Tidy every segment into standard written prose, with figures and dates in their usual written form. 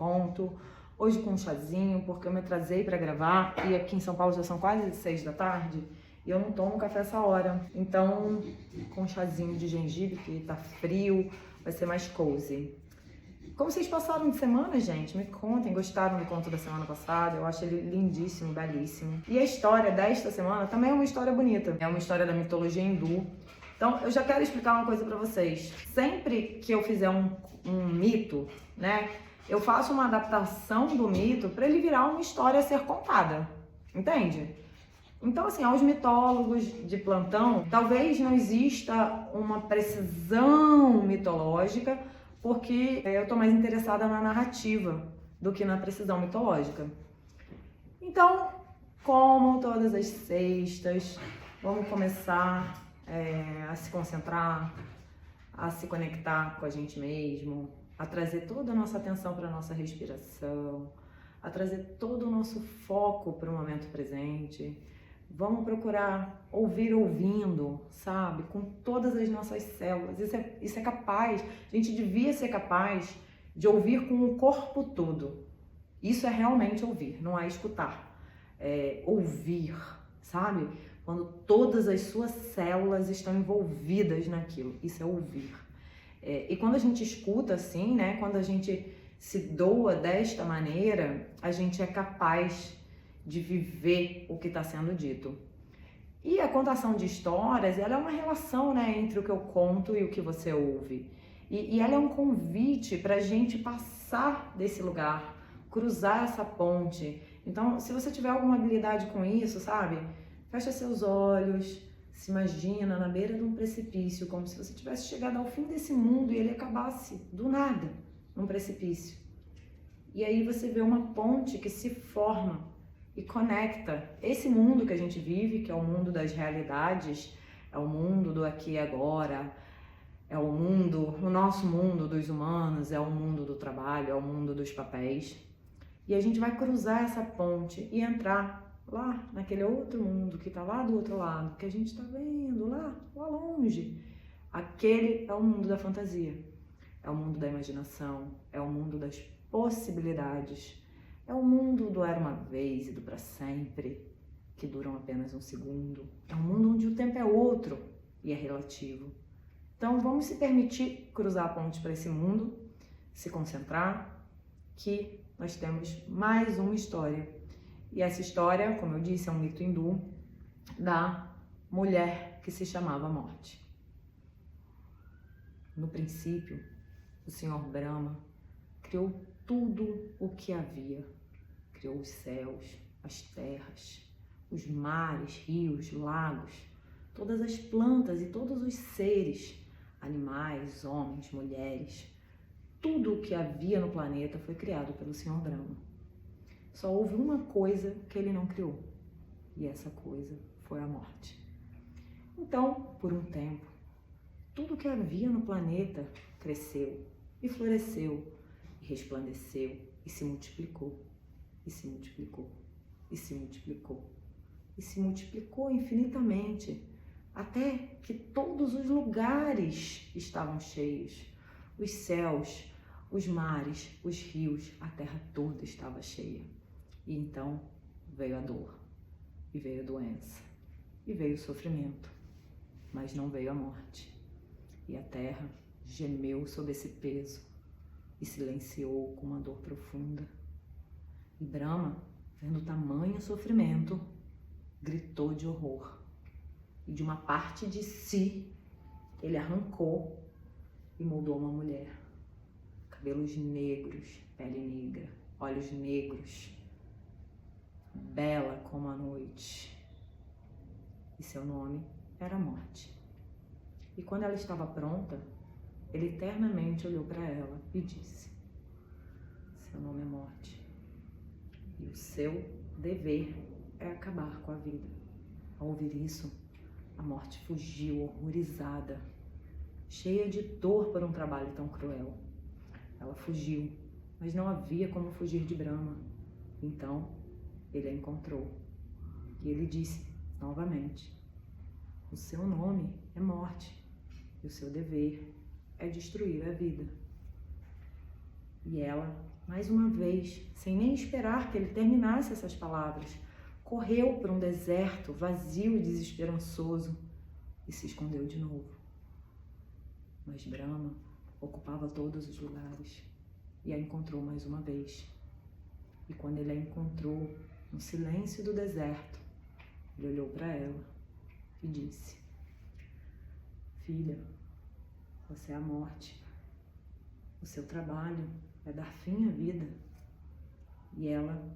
conto, hoje com um chazinho, porque eu me atrasei para gravar e aqui em São Paulo já são quase 6 da tarde e eu não tomo café essa hora. Então, com um chazinho de gengibre, que tá frio, vai ser mais cozy. Como vocês passaram de semana, gente? Me contem, gostaram do conto da semana passada? Eu acho ele lindíssimo, belíssimo. E a história desta semana também é uma história bonita. É uma história da mitologia hindu. Então, eu já quero explicar uma coisa pra vocês. Sempre que eu fizer um mito, né, eu faço uma adaptação do mito pra ele virar uma história a ser contada. Entende? Então, assim, aos mitólogos de plantão, talvez não exista uma precisão mitológica, porque eu tô mais interessada na narrativa do que na precisão mitológica. Então, como todas as sextas, vamos começar a se concentrar, a se conectar com a gente mesmo, a trazer toda a nossa atenção para a nossa respiração, a trazer todo o nosso foco para o momento presente. Vamos procurar ouvir ouvindo, sabe? Com todas as nossas células. Isso é capaz, a gente devia ser capaz de ouvir com o corpo todo. Isso é realmente ouvir, não é escutar. É ouvir, sabe? Quando todas as suas células estão envolvidas naquilo. Isso é ouvir. E quando a gente escuta assim, né? Quando a gente se doa desta maneira, a gente é capaz de viver o que está sendo dito. E a contação de histórias, ela é uma relação, né, entre o que eu conto e o que você ouve. E ela é um convite para a gente passar desse lugar, cruzar essa ponte. Então, se você tiver alguma habilidade com isso, sabe? Fecha seus olhos, se imagina na beira de um precipício, como se você tivesse chegado ao fim desse mundo e ele acabasse do nada num precipício. E aí você vê uma ponte que se forma e conecta esse mundo que a gente vive, que é o mundo das realidades, é o mundo do aqui e agora, é o nosso mundo dos humanos, é o mundo do trabalho, é o mundo dos papéis. E a gente vai cruzar essa ponte e entrar lá naquele outro mundo que está lá do outro lado, que a gente está vendo lá longe. Aquele é o mundo da fantasia, é o mundo da imaginação, é o mundo das possibilidades. É o mundo do era uma vez e do para sempre, que duram apenas um segundo. É um mundo onde o tempo é outro e é relativo. Então vamos se permitir cruzar a ponte para esse mundo, se concentrar, que nós temos mais uma história. E essa história, como eu disse, é um mito hindu da mulher que se chamava Morte. No princípio, o Senhor Brahma criou tudo o que havia. Criou os céus, as terras, os mares, rios, lagos, todas as plantas e todos os seres, animais, homens, mulheres. Tudo o que havia no planeta foi criado pelo Senhor Brahma. Só houve uma coisa que ele não criou, e essa coisa foi a morte. Então, por um tempo, tudo o que havia no planeta cresceu e floresceu, e resplandeceu e se multiplicou, e se multiplicou, e se multiplicou, e se multiplicou infinitamente, até que todos os lugares estavam cheios. Os céus, os mares, os rios, a terra toda estava cheia. E então veio a dor, e veio a doença, e veio o sofrimento, mas não veio a morte. E a terra gemeu sob esse peso e silenciou com uma dor profunda. E Brahma, vendo tamanho sofrimento, gritou de horror. E de uma parte de si, ele arrancou e moldou uma mulher. Cabelos negros, pele negra, olhos negros, bela como a noite. E seu nome era Morte. E quando ela estava pronta, ele eternamente olhou para ela e disse: seu nome é Morte. E o seu dever é acabar com a vida. Ao ouvir isso, a Morte fugiu horrorizada, cheia de dor por um trabalho tão cruel. Ela fugiu, mas não havia como fugir de Brahma. Então, ele a encontrou. E ele disse novamente: o seu nome é Morte, e o seu dever é destruir a vida. E ela mais uma vez, sem nem esperar que ele terminasse essas palavras, correu para um deserto vazio e desesperançoso e se escondeu de novo. Mas Brahma ocupava todos os lugares e a encontrou mais uma vez. E quando ele a encontrou no silêncio do deserto, ele olhou para ela e disse: filha, você é a morte. O seu trabalho é dar fim à vida. E ela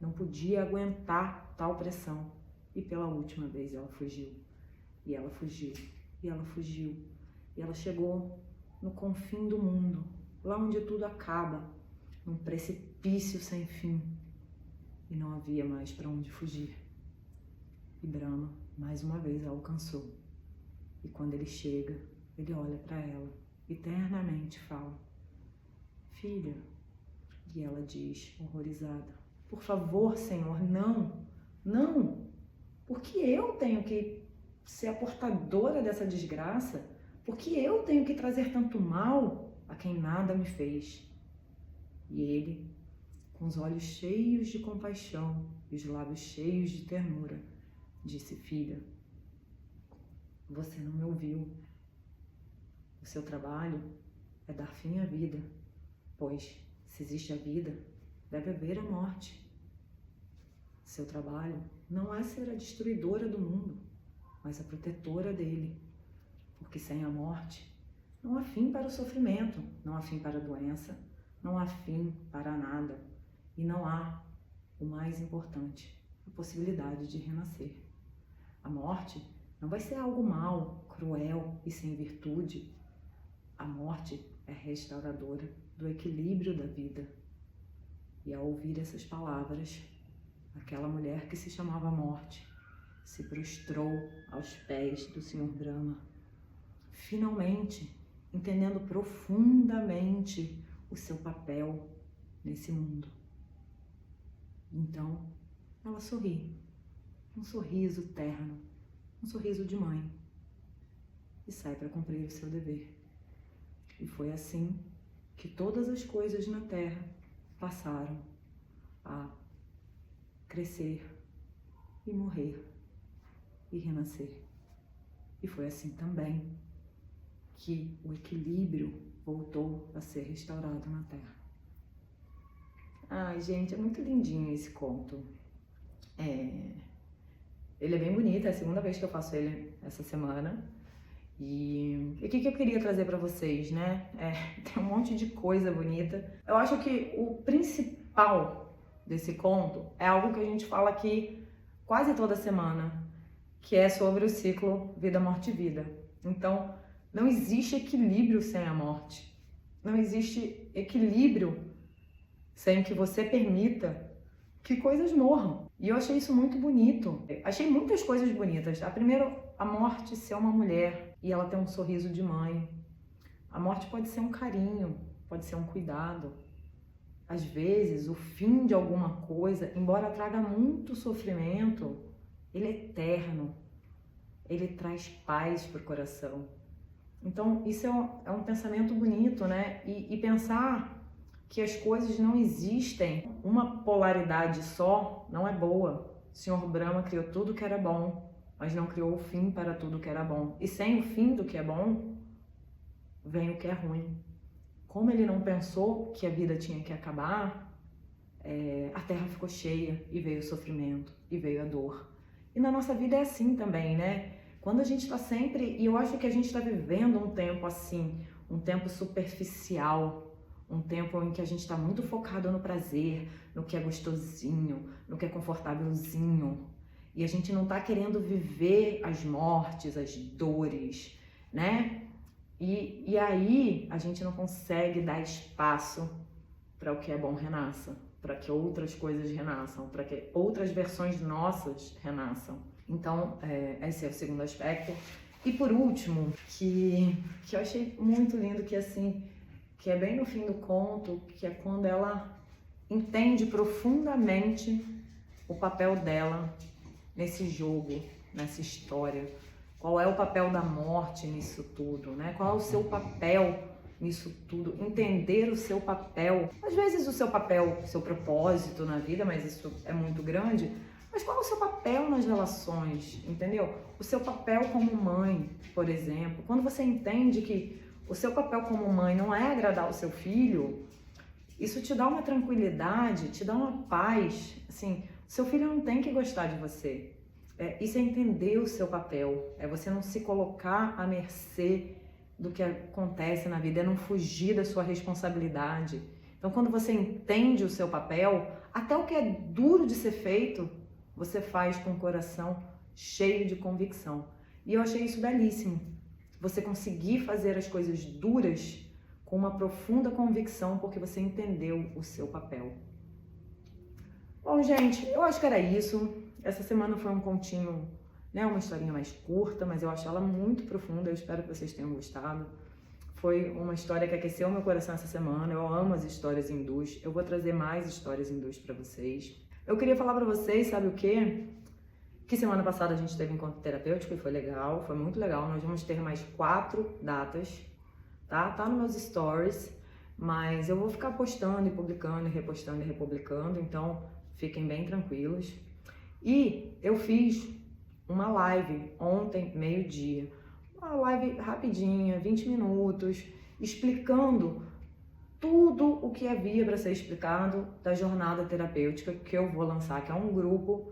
não podia aguentar tal pressão. E pela última vez ela fugiu. E ela fugiu. E ela fugiu. E ela chegou no confim do mundo, lá onde tudo acaba, num precipício sem fim. E não havia mais para onde fugir. E Brahma, mais uma vez, a alcançou. E quando ele chega, ele olha para ela e ternamente fala: filha. E ela diz, horrorizada: por favor, Senhor, não, não. Porque eu tenho que ser a portadora dessa desgraça? Porque eu tenho que trazer tanto mal a quem nada me fez? E ele, com os olhos cheios de compaixão e os lábios cheios de ternura, disse: filha, você não me ouviu. O seu trabalho é dar fim à vida, pois se existe a vida, deve haver a morte. Seu trabalho não é ser a destruidora do mundo, mas a protetora dele, porque sem a morte não há fim para o sofrimento, não há fim para a doença, não há fim para nada, e não há o mais importante, a possibilidade de renascer. A morte não vai ser algo mau, cruel e sem virtude. A morte é restauradora do equilíbrio da vida. E ao ouvir essas palavras, aquela mulher que se chamava Morte se prostrou aos pés do Senhor Brahma, finalmente entendendo profundamente o seu papel nesse mundo. Então, ela sorri, um sorriso terno, um sorriso de mãe, e sai para cumprir o seu dever. E foi assim que todas as coisas na Terra passaram a crescer e morrer e renascer. E foi assim também que o equilíbrio voltou a ser restaurado na Terra. Ai, gente, é muito lindinho esse conto. Ele é bem bonito, é a segunda vez que eu faço ele essa semana. E o que eu queria trazer para vocês, né? Tem um monte de coisa bonita. Eu acho que o principal desse conto é algo que a gente fala aqui quase toda semana, que é sobre o ciclo vida, morte e vida. Então, não existe equilíbrio sem a morte. Não existe equilíbrio sem que você permita que coisas morram. E eu achei isso muito bonito. Achei muitas coisas bonitas. A primeira, a morte ser uma mulher e ela ter um sorriso de mãe. A morte pode ser um carinho, pode ser um cuidado. Às vezes, o fim de alguma coisa, embora traga muito sofrimento, ele é eterno. Ele traz paz para o coração. Então, isso é um pensamento bonito, né? E pensar que as coisas não existem, uma polaridade só não é boa. O Senhor Brahma criou tudo que era bom, mas não criou o fim para tudo que era bom. E sem o fim do que é bom, vem o que é ruim. Como ele não pensou que a vida tinha que acabar, a terra ficou cheia e veio o sofrimento e veio a dor. E na nossa vida é assim também, né? Quando a gente está sempre, e eu acho que a gente está vivendo um tempo assim, um tempo superficial, um tempo em que a gente está muito focado no prazer, no que é gostosinho, no que é confortávelzinho. E a gente não está querendo viver as mortes, as dores, né? E aí a gente não consegue dar espaço para o que é bom renasça, para que outras coisas renasçam, para que outras versões nossas renasçam. Então, esse é o segundo aspecto. E por último, que eu achei muito lindo, que é bem no fim do conto, que é quando ela entende profundamente o papel dela nesse jogo, nessa história. Qual é o papel da morte nisso tudo, né? Qual é o seu papel nisso tudo, entender o seu papel. Às vezes o seu papel, seu propósito na vida, mas isso é muito grande. Mas qual é o seu papel nas relações, entendeu? O seu papel como mãe, por exemplo. Quando você entende que o seu papel como mãe não é agradar o seu filho, isso te dá uma tranquilidade, te dá uma paz. Assim, o seu filho não tem que gostar de você. Isso é entender o seu papel. É você não se colocar à mercê do que acontece na vida, é não fugir da sua responsabilidade. Então, quando você entende o seu papel, até o que é duro de ser feito, você faz com o coração cheio de convicção. E eu achei isso belíssimo. Você conseguir fazer as coisas duras com uma profunda convicção, porque você entendeu o seu papel. Bom, gente, eu acho que era isso. Essa semana foi um continho, né, uma historinha mais curta, mas eu acho ela muito profunda. Eu espero que vocês tenham gostado. Foi uma história que aqueceu meu coração essa semana. Eu amo as histórias hindus. Eu vou trazer mais histórias hindus para vocês. Eu queria falar para vocês, sabe o quê? Que semana passada a gente teve encontro terapêutico e foi legal, foi muito legal. Nós vamos ter mais 4 datas, tá? Tá nos meus stories, mas eu vou ficar postando e publicando, e repostando e republicando, então fiquem bem tranquilos. E eu fiz uma live ontem, meio-dia, uma live rapidinha, 20 minutos, explicando tudo o que havia para ser explicado da jornada terapêutica que eu vou lançar, que é um grupo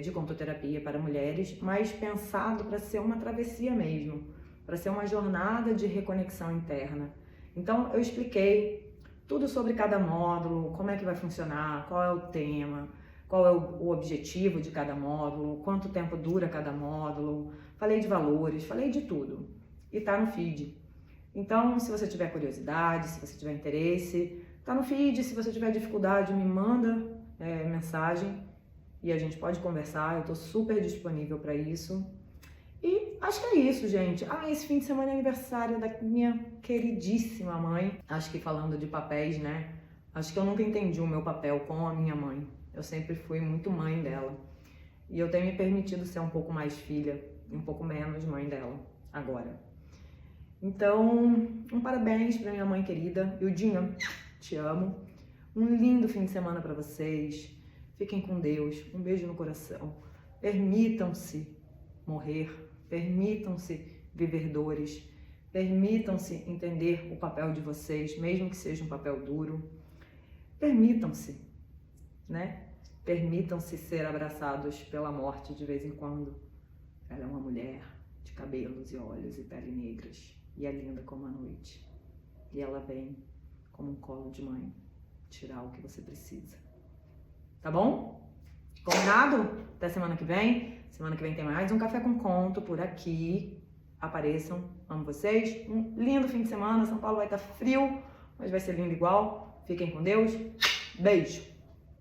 de contoterapia para mulheres, mas pensado para ser uma travessia mesmo, para ser uma jornada de reconexão interna. Então eu expliquei tudo sobre cada módulo, como é que vai funcionar, qual é o tema, qual é o objetivo de cada módulo, quanto tempo dura cada módulo, falei de valores, falei de tudo e tá no feed. Então, se você tiver curiosidade, se você tiver interesse, tá no feed. Se você tiver dificuldade, me manda mensagem e a gente pode conversar. Eu tô super disponível para isso. E acho que é isso, gente. Esse fim de semana é aniversário da minha queridíssima mãe. Acho que falando de papéis, né? Acho que eu nunca entendi o meu papel com a minha mãe. Eu sempre fui muito mãe dela. E eu tenho me permitido ser um pouco mais filha e um pouco menos mãe dela agora. Então, um parabéns para minha mãe querida. Ildinha, te amo. Um lindo fim de semana para vocês. Fiquem com Deus. Um beijo no coração. Permitam-se morrer. Permitam-se viver dores. Permitam-se entender o papel de vocês, mesmo que seja um papel duro. Permitam-se, né? Permitam-se ser abraçados pela morte de vez em quando. Ela é uma mulher de cabelos e olhos e pele negras. E é linda como a noite. E ela vem como um colo de mãe tirar o que você precisa. Tá bom? Combinado? Até semana que vem. Semana que vem tem mais um Café com Conto por aqui. Apareçam. Amo vocês. Um lindo fim de semana. São Paulo vai estar frio, mas vai ser lindo igual. Fiquem com Deus. Beijo!